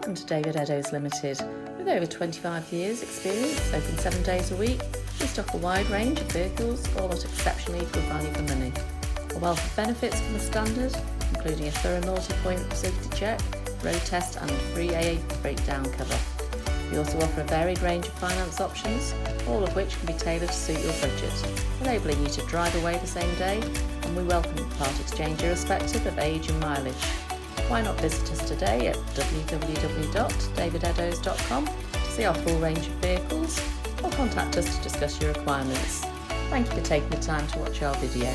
Welcome to David Eddowes Limited. With over 25 years experience, open 7 days a week, we stock a wide range of vehicles, all at exceptionally good value for money. A wealth of benefits from the standard, including a thorough multi-point safety check, road test and free AA breakdown cover. We also offer a varied range of finance options, all of which can be tailored to suit your budget, enabling you to drive away the same day, and we welcome part exchange irrespective of age and mileage. Why not visit us today at www.davideddowes.com to see our full range of vehicles, or contact us to discuss your requirements. Thank you for taking the time to watch our video.